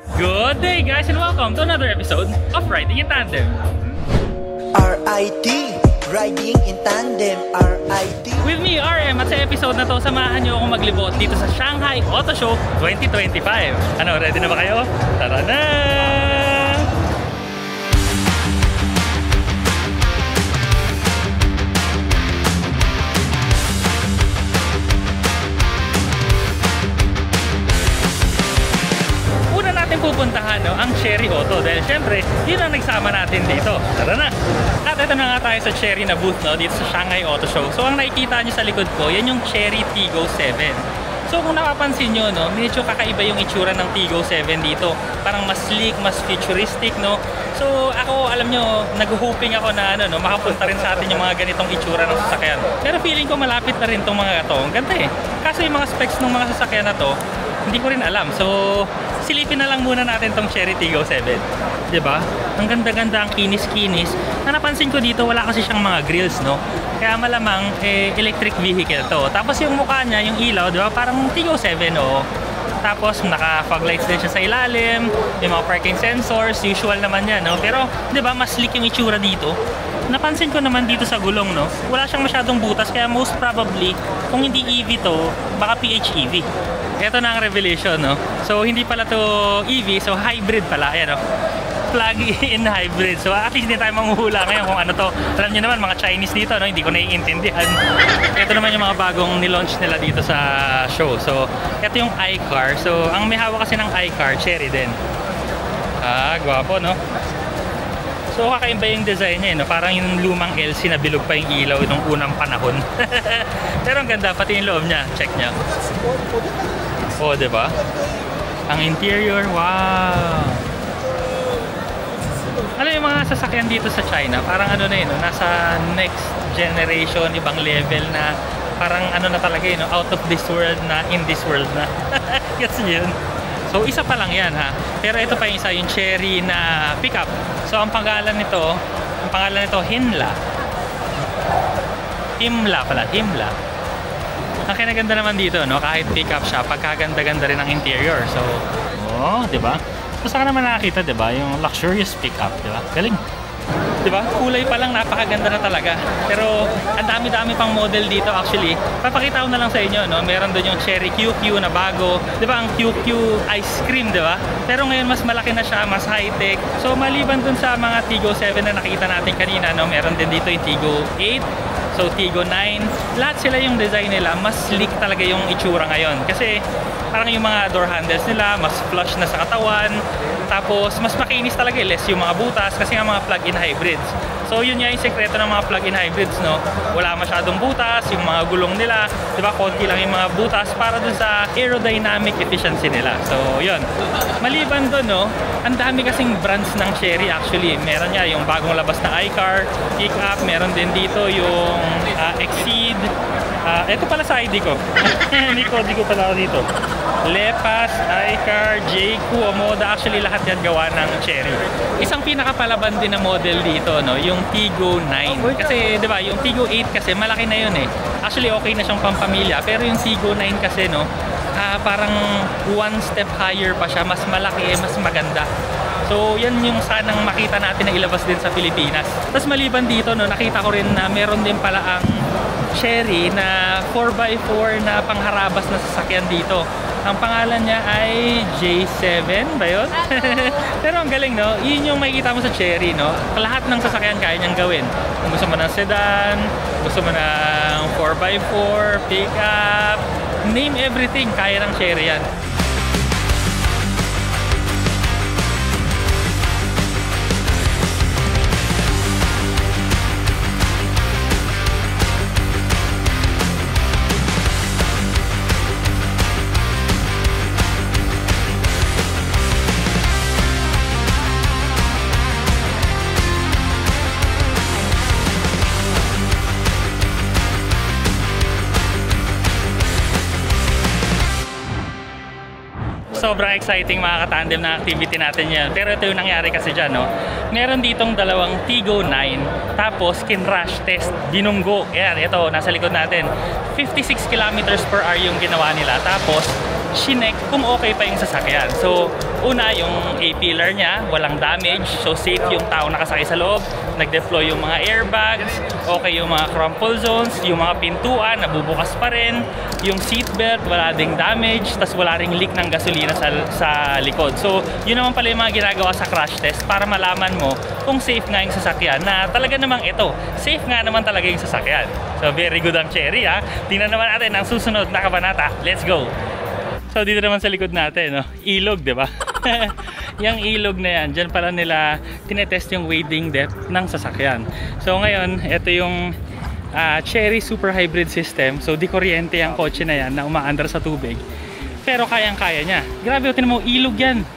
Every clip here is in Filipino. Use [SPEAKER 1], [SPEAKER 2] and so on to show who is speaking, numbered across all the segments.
[SPEAKER 1] Good day guys and welcome to another episode of Riding in Tandem.
[SPEAKER 2] RIT, Riding in Tandem, RIT.
[SPEAKER 1] With me, RM, at sa episode na to, samahan nyo akong maglibot dito sa Shanghai Auto Show 2025. Ano, ready na ba kayo? Tara na! Pupuntahan ang Chery Auto dahil syempre yun ang nagsama natin dito. Tara na! At ito na nga tayo sa Chery na booth dito sa Shanghai Auto Show. So ang nakikita nyo sa likod ko, yan yung Chery Tiggo 7. So kung napapansin nyo, medyo kakaiba yung itsura ng Tiggo 7 dito. Parang mas sleek, mas futuristic, no? So ako, alam nyo, nag-hoping ako na makapunta rin sa atin yung mga ganitong itsura ng sasakyan. Pero feeling ko malapit na rin tong mga ito. Ang ganda eh. Kaso yung mga specs ng mga sasakyan na to, hindi ko rin alam. So silipin na lang muna natin tong Chery Tiggo 7. Diba? Ang ganda-ganda, ang kinis-kinis. Na napansin ko dito, wala kasi siyang mga grills, no? Kaya malamang, electric vehicle to. Tapos yung mukha niya, yung ilaw, diba? Parang Tiggo 7, oh. Tapos naka-fog lights din siya sa ilalim. Yung mga parking sensors, usual naman yan, no? Pero, diba, mas slick yung itsura dito. Napansin ko naman dito sa gulong, no? Wala siyang masyadong butas, kaya most probably, kung hindi EV to, baka PHEV. Ito na ang revelation, no? So, hindi pala to EV, so hybrid pala. Ayan, no? Plug-in hybrid. So, at least hindi tayo manghuhula ngayon kung ano to. Alam nyo naman, mga Chinese dito, no? Hindi ko naiintindihan. Ito naman yung mga bagong nilaunch nila dito sa show. So, ito yung iCar. So, ang may hawak kasi ng iCar, Chery din. Ah, gwapo, no? So, kakaiba yung design niya, no? Parang yung lumang LC na bilog pa yung ilaw nung unang panahon. Pero ang ganda, pati yung loob niya. Check niya. Oh, diba? Ang interior, wow! Alam yung mga sasakyan dito sa China, parang ano na yun, no? Nasa next generation, ibang level na parang ano na talaga yun, no? Out of this world na in this world na. Gets yun? So, isa pa lang yan, ha? Pero ito pa yung isa, yung Chery na pickup. So, ang pangalan nito, Himla. Himla. Ang kinaganda naman dito, no? Kahit pickup siya, pagkaganda-ganda rin ang interior. So, oh, di ba? So, saan ka naman nakakita, di ba? Yung luxurious pickup, di ba? Galing. Di ba? Kulay pa lang, napakaganda na talaga. Pero, ang dami-dami pang model dito actually. Papakita ko na lang sa inyo, no? Meron doon yung Chery QQ na bago. Di ba? Ang QQ ice cream, di ba? Pero ngayon, mas malaki na siya, mas high-tech. So, maliban dun sa mga Tiggo 7 na nakita natin kanina, no? Meron din dito yung Tiggo 8. So, Tiggo 9. Lahat sila yung design nila. Mas sleek talaga yung itsura ngayon. Kasi, parang yung mga door handles nila, mas flush na sa katawan. Tapos, mas makinis talaga, less yung mga butas kasi nga mga plug-in hybrids. So, yun nga yung sekreto ng mga plug-in hybrids, no? Wala masyadong butas, yung mga gulong nila, di ba, konti lang yung mga butas para dun sa aerodynamic efficiency nila. So, yun. Maliban dun, no, ang dami kasing brands ng Chery actually. Meron nga yung bagong labas na iCar, pickup, meron din dito yung Exceed. Ito pala sa ID ko. Hindi ko pala ako dito. Lepas, iCar, JQ, Omoda, actually lahat yan gawa ng Chery. Isang pinakapalaban din na model dito, no, yung Tiggo 9. Kasi, di ba, yung Tiggo 8 kasi malaki na yun eh. Actually, okay na siyang pampamilya. Pero yung Tiggo 9 kasi, no, parang one step higher pa siya. Mas malaki, mas maganda. So, yan yung sanang makita natin na ilabas din sa Pilipinas. Tapos maliban dito, no, nakita ko rin na meron din pala ang Chery na 4x4 na pangharabas na sasakyan dito. Ang pangalan niya ay J7 ba yun? Pero ang galing, no? Yun yung makikita mo sa Chery, no? Lahat ng sasakyan kaya niyang gawin. Kung gusto mo ng sedan, gusto mo ng 4x4, pickup, name everything, kaya ng Chery yan. Sobrang exciting mga katandem na activity natin yan. Pero ito yung nangyari kasi dyan, no? Meron ditong dalawang Tiggo 9, tapos kin-rush test, binunggo. Yan, ito, nasa likod natin. 56 kilometers per hour yung ginawa nila. Tapos, chinek kung okay pa yung sasakyan. So, Una, yung A-pillar niya, walang damage. So safe yung tao nakasakay sa loob. Nag-deploy yung mga airbags. Okay yung mga crumple zones. Yung mga pintuan, nabubukas pa rin. Yung seatbelt, wala ding damage. Tas wala ring leak ng gasolina sa likod. So yun naman pala yung mga ginagawa sa crash test para malaman mo kung safe nga yung sasakyan. Na talaga namang ito, safe nga naman talaga yung sasakyan. So very good ang Chery ha. Tingnan naman natin ang susunod na kabanata. Let's go! So dito naman sa likod natin, no? Ilog, di ba? Yung ilog na yan, dyan pala nila tinetest yung wading depth ng sasakyan. So ngayon, ito yung Chery Super Hybrid System. So di kuryente ang kotse na yan na umaandar sa tubig. Pero kayang-kaya niya. Grabe, tinan mo, ilog yan.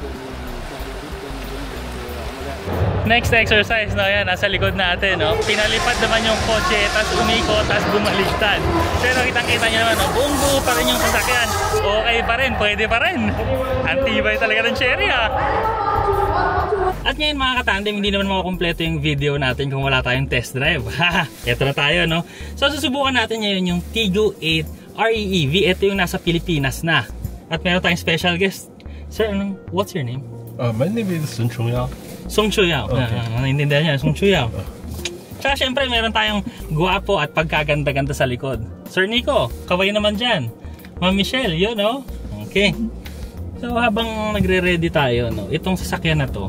[SPEAKER 1] Next exercise, no, yan, nasa likod natin, no. Pinalipad naman yung kotse, tapos umikot, tapos bumaliktad. Pero kitang-kita nyo naman, no, buong buo pa rin yung sasakyan. Okay pa rin, pwede pa rin. Antibay talaga ng Chery, ha. At ngayon mga katandem, hindi naman makakompleto yung video natin kung wala tayong test drive. Ito na tayo, no. So susubukan natin ngayon yung Tiggo 8 REEV. Ito yung nasa Pilipinas na. At meron tayong special guest. Sir, what's your name?
[SPEAKER 3] My name is Sun Chung-Yao.
[SPEAKER 1] Song Chuyao.
[SPEAKER 3] Okay.
[SPEAKER 1] Naintindihan niya, Song Chuyao. Tsaka syempre meron tayong guwapo at pagkaganda-ganda sa likod. Sir Nico, kaway naman dyan. Ma'am Michelle, yun, no? Okay. So habang nagre-ready tayo, no, itong sasakyan na to,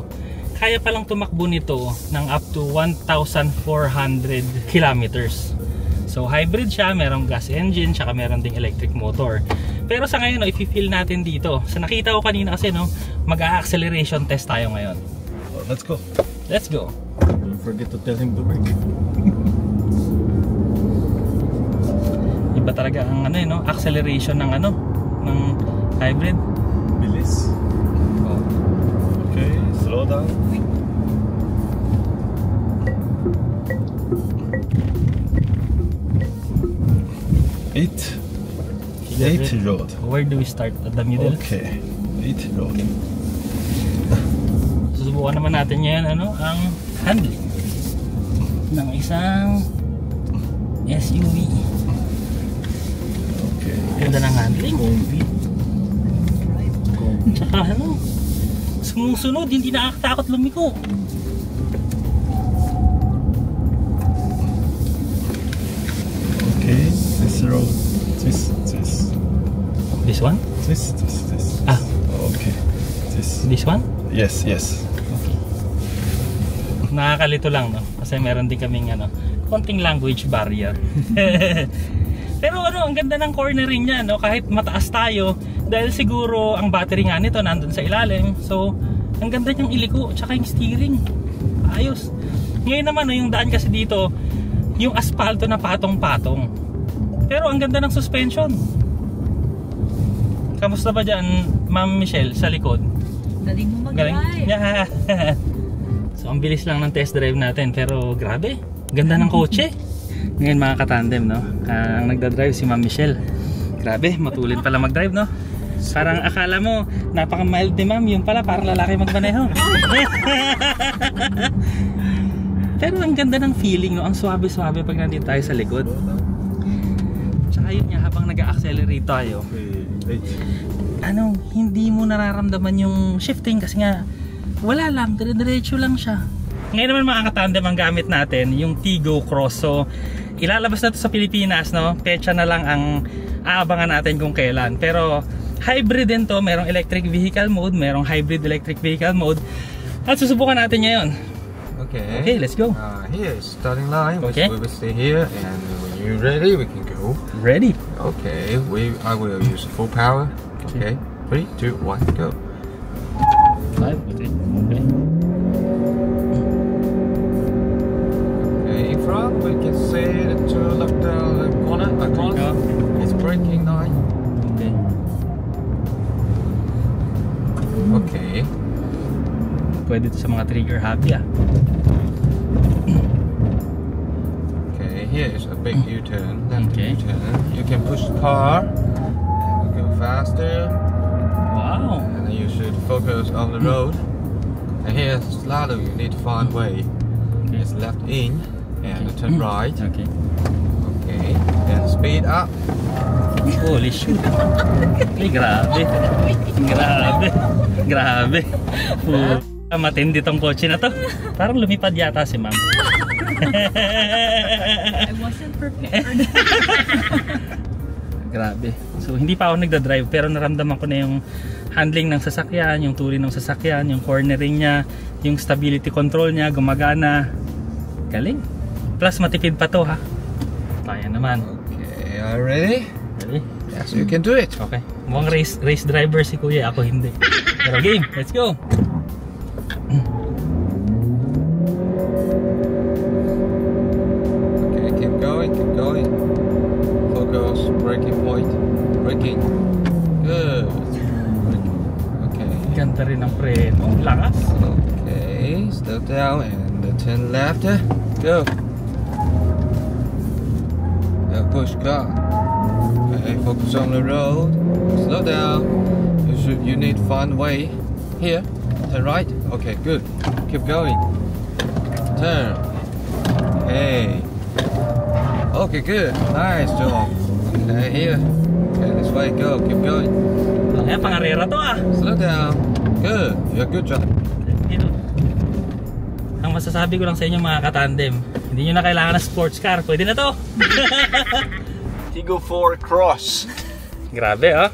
[SPEAKER 1] kaya palang tumakbo nito ng up to 1,400 kilometers. So hybrid siya, merong gas engine, tsaka meron ding electric motor. Pero sa ngayon, no, i-feel natin dito. Sa nakita ko kanina kasi, no, mag-a-acceleration test tayo ngayon.
[SPEAKER 3] Let's go.
[SPEAKER 1] Let's go.
[SPEAKER 3] Don't forget to tell him to brake.
[SPEAKER 1] Iba talaga ang no, acceleration ng ng hybrid.
[SPEAKER 3] Bilis.
[SPEAKER 1] Oh.
[SPEAKER 3] Okay, slow down. Eight road.
[SPEAKER 1] Where do we start? At the middle?
[SPEAKER 3] Okay, 8 road.
[SPEAKER 1] Susubukan naman natin ngayon ang handling ng isang SUV.
[SPEAKER 3] Okay.
[SPEAKER 1] Ganda ng handling.
[SPEAKER 3] Comfy.
[SPEAKER 1] Tsaka sumusunod, hindi nakakatakot lumiko.
[SPEAKER 3] Okay, this road. This.
[SPEAKER 1] This one?
[SPEAKER 3] This.
[SPEAKER 1] Ah.
[SPEAKER 3] Okay.
[SPEAKER 1] This one?
[SPEAKER 3] Yes.
[SPEAKER 1] Okay. Nakakalito lang, no? Kasi meron din kaming konting language barrier. Pero ang ganda ng cornering niya, no? Kahit mataas tayo, dahil siguro ang battery nga nito nandun sa ilalim. So, ang ganda niyang iliko, tsaka yung steering. Ayos. Ngayon naman, no, yung daan kasi dito, yung aspalto na patong-patong. Pero ang ganda ng suspension. Kamusta ba dyan, Ma'am Michelle, sa likod?
[SPEAKER 4] Galing mo mag-drive.
[SPEAKER 1] Yeah. So ang bilis lang ng test drive natin, pero grabe, ganda ng kotse. Ngayon mga katandem, no, ang nagdadrive si Ma'am Michelle. Grabe, matulin pala mag-drive, no. Parang akala mo napaka-mild ni Ma'am, yung pala parang lalaki magmaneho. Pero ang ganda ng feeling, no, ang swabe-swabe pag nandito tayo sa likod. Tsaka yun nga, habang nag-accelerate tayo, hindi mo nararamdaman yung shifting kasi nga wala lang, dire-diretso lang siya. Ngayon naman mga katandem, ang gamit natin yung Tiggo Cross. So ilalabas na to sa Pilipinas, no? Petsa na lang ang aabangan natin kung kailan. Pero hybrid din to, merong electric vehicle mode, merong hybrid electric vehicle mode. At susubukan natin ngayon. Okay, let's go.
[SPEAKER 5] Here is starting line.
[SPEAKER 1] Okay.
[SPEAKER 5] We will stay here, and when you're ready, we can go.
[SPEAKER 1] Ready?
[SPEAKER 5] Okay, I will use full power. Okay, 3, 2, 1, go.
[SPEAKER 1] 5, okay.
[SPEAKER 5] Okay, in front we can see the two left corner. It's braking line.
[SPEAKER 1] Okay.
[SPEAKER 5] Okay.
[SPEAKER 1] Pwede ito sa mga trigger happy,
[SPEAKER 5] Okay, here is a big U-turn. Left
[SPEAKER 1] Okay.
[SPEAKER 5] U-turn. You can push the car. Go faster.
[SPEAKER 1] Wow.
[SPEAKER 5] And you should focus on the road. And here's slalom. You need to find way.
[SPEAKER 1] Okay.
[SPEAKER 5] It's left in and turn right.
[SPEAKER 1] Okay.
[SPEAKER 5] Okay. Then speed up.
[SPEAKER 1] Holy shoot. Ay, grabe. Grabe. Grabe. Matindi tong kotse na to. Parang lumipad yata si ma'am.
[SPEAKER 4] I wasn't prepared.
[SPEAKER 1] Grabe. So hindi pa ako nagda-drive pero naramdaman ko na yung handling ng sasakyan, yung tuloy ng sasakyan, yung cornering niya, yung stability control niya, gumagana. Galing. Plus matipid pa to ha. Kaya naman.
[SPEAKER 5] Okay, are you ready?
[SPEAKER 1] Ready?
[SPEAKER 5] Yes, you can do it.
[SPEAKER 1] Okay. Mukhang race driver si kuya, ako hindi. Pero game, let's go!
[SPEAKER 5] Okay, keep going, keep going. Focus, braking point. Braking. Good. Braking. Okay.
[SPEAKER 1] Ganda rin ang preno. Lakas.
[SPEAKER 5] Okay, slow down and turn left. Go. Push car. Okay, focus on the road. Slow down. You need to find a way. Here. Turn right. Okay, good. Keep going. Turn. Okay. Okay, good. Nice job. Okay, here. Okay, this way. Go. Keep going.
[SPEAKER 1] Ayan, pangarera to ah.
[SPEAKER 5] Slow down. Good. You're good job.
[SPEAKER 1] Dito. Ang masasabi ko lang sa inyo mga katandem, hindi nyo na kailangan ng sports car. Pwede na to.
[SPEAKER 3] Tigo 4 Cross.
[SPEAKER 1] Grabe ah.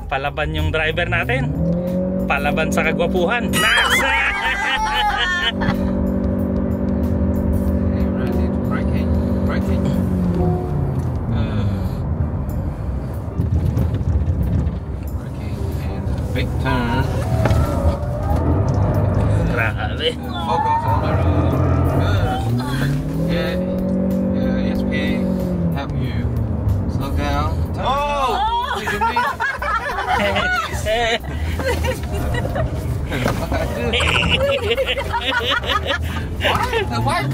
[SPEAKER 1] Palaban yung driver natin. Palaban sa kagwapuhan. Nasa!
[SPEAKER 5] Braking. Braking. Braking. And a big turn.
[SPEAKER 1] Grabe.
[SPEAKER 5] Focus on the road. Good. Yeah. ESP. Help you. Slow down. Turn. Oh! What do you mean? What?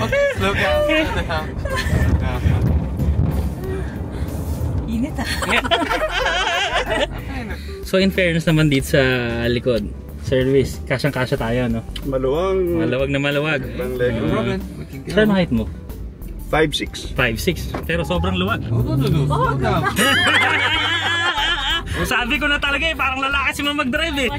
[SPEAKER 5] Okay, slow down. Slow down.
[SPEAKER 4] Init ah.
[SPEAKER 1] So in fairness naman dito sa likod, Sir Luis, kasyang-kasya tayo no?
[SPEAKER 3] Maluwag.
[SPEAKER 1] Maluwag na maluwag.
[SPEAKER 3] Ang leg.
[SPEAKER 5] No problem. We can go.
[SPEAKER 1] Saan ang height mo?
[SPEAKER 3] 5'6".
[SPEAKER 1] 5'6". Pero sobrang luwag.
[SPEAKER 5] No. Slow down.
[SPEAKER 1] Sabi ko na talaga eh, parang lalaki si Ma'am mag-drive eh.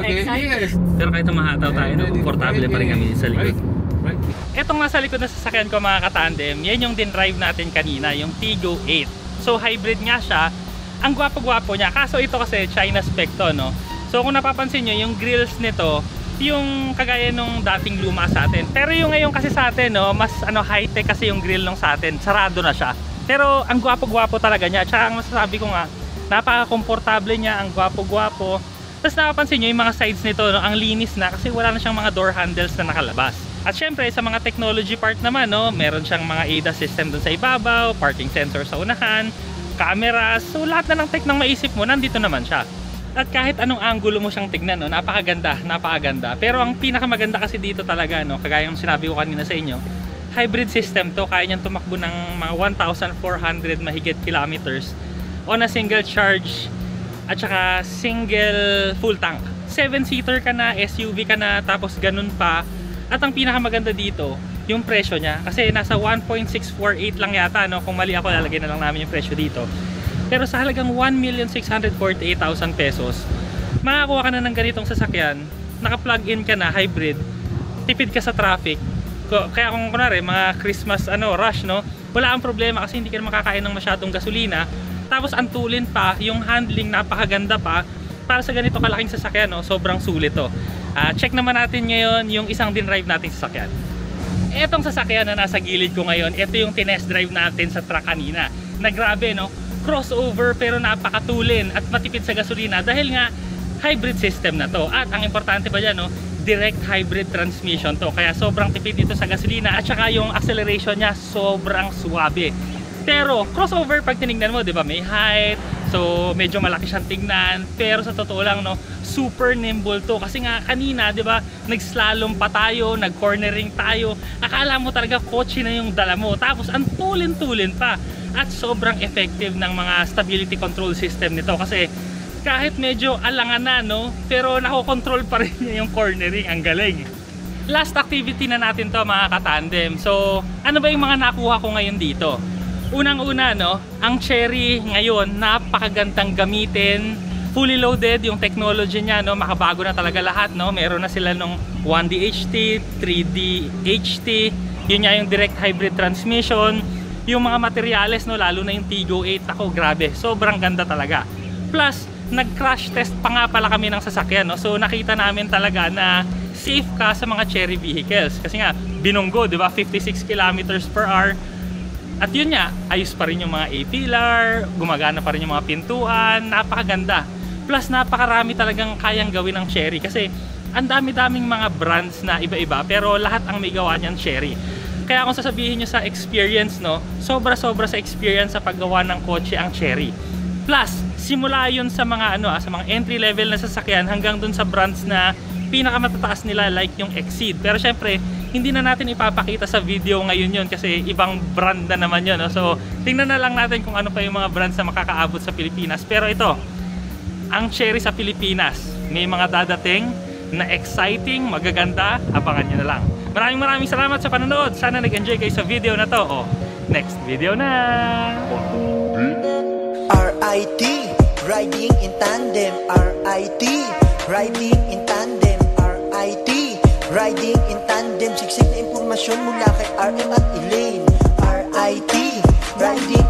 [SPEAKER 5] Okay, yes.
[SPEAKER 1] Pero kahit mahataw tayo, no, komportable pa rin kami sa likod.
[SPEAKER 5] Right.
[SPEAKER 1] Etong nasa likod na sasakyan ko mga katandem, yan yung din-drive natin kanina, yung Tigo 8. So hybrid nga siya. Ang gwapo-gwapo niya, kaso ito kasi China spec to, no? So kung napapansin nyo, yung grills nito, yung kagaya nung dating luma sa atin. Pero yung ngayon kasi sa atin, no, mas high-tech kasi yung grill nung sa atin, sarado na siya. Pero ang gwapo-gwapo talaga niya. Tsaka ang masasabi ko nga, napaka-komportable niya, ang gwapo-gwapo. Tapos napapansin nyo yung mga sides nito, no, ang linis na kasi wala na siyang mga door handles na nakalabas. At syempre sa mga technology part naman, no, meron siyang mga ADAS system dun sa ibabaw, parking sensor sa unahan, cameras, so lahat na ng tech nang maisip mo, nandito naman siya. At kahit anong angulo mo siyang tignan, no, napakaganda, napakaganda. Pero ang pinakamaganda kasi dito talaga, no, kagaya ng sinabi ko kanina sa inyo, hybrid system to, kaya niyang tumakbo ng mga 1,400 mahigit kilometers on a single charge at saka single full tank. 7-seater ka na, SUV ka na, tapos ganun pa. At ang pinakamaganda dito, yung presyo niya. Kasi nasa 1.648 lang yata, no? Kung mali ako, lalagay na lang namin yung presyo dito. Pero sa halagang 1,648,000 pesos, makakuha ka na ng ganitong sasakyan, naka-plug in ka na, hybrid, tipid ka sa traffic. Kaya kung kunwari, mga Christmas rush, no? Wala ang problema kasi hindi ka makakain ng masyadong gasolina. Tapos ang tulin pa, yung handling napakaganda pa. Para sa ganito kalaking sasakyan, no? Sobrang sulit to. Check naman natin ngayon yung isang din-drive nating sasakyan. Etong sasakyan na nasa gilid ko ngayon, ito yung tinest drive natin sa truck kanina. Na grabe, no? Crossover pero napakatulin at matipid sa gasolina dahil nga hybrid system na to. At ang importante pa dyan, no? Direct hybrid transmission to. Kaya sobrang tipid dito sa gasolina at saka yung acceleration niya sobrang suwabe. Pero crossover pag tinignan mo, 'di ba? May height. So medyo malaki siyang tignan, pero sa totoo lang, no, super nimble to kasi nga kanina, 'di ba? Nag-slalom pa tayo, nag-cornering tayo. Akala mo talaga kotse na yung dala mo. Tapos ang tulin-tulin pa. At sobrang effective ng mga stability control system nito kasi kahit medyo alangan na, no, pero nakokontrol pa rin niya yung cornering. Ang galing. last activity na natin to mga katandem. So, ano ba yung mga nakuha ko ngayon dito? Unang-una, no, ang Chery ngayon, napakagandang gamitin. Fully loaded yung technology niya, no, makabago na talaga lahat, no. Meron na sila nung 1D HT, 3D HT, yun nga yung direct hybrid transmission. Yung mga materyales, no, lalo na yung Tigo 8, ako grabe, sobrang ganda talaga. Plus, nag-crash test pa nga pala kami ng sasakyan, no? So nakita namin talaga na safe ka sa mga Chery vehicles. Kasi nga, binunggo, di ba? 56 kilometers per hour. At yun nga, ayos pa rin yung mga A-pillar, gumagana pa rin yung mga pintuan, napakaganda. Plus, napakarami talagang kayang gawin ng Chery. Kasi, ang dami-daming mga brands na iba-iba, pero lahat ang may gawa niyan Chery. Kaya kung sasabihin nyo sa experience, no, sobra-sobra sa experience sa paggawa ng kotse ang Chery. Plus, simula yun sa mga sa mga entry level na sasakyan hanggang dun sa brands na pinakamatataas nila like yung Exceed. Pero syempre, hindi na natin ipapakita sa video ngayon yun kasi ibang brand na naman yun, no? So, tingnan na lang natin kung ano pa yung mga brands na makakaabot sa Pilipinas. Pero ito, ang Chery sa Pilipinas, may mga dadating na exciting, magaganda, abangan nyo na lang. Maraming salamat sa panonood. Sana nag-enjoy kayo sa video na to. Next video na!
[SPEAKER 2] RIT, riding in tandem. RIT, riding in tandem. RIT, riding in tandem. Siksik na impormasyon mula kay RM at Elaine. RIT, riding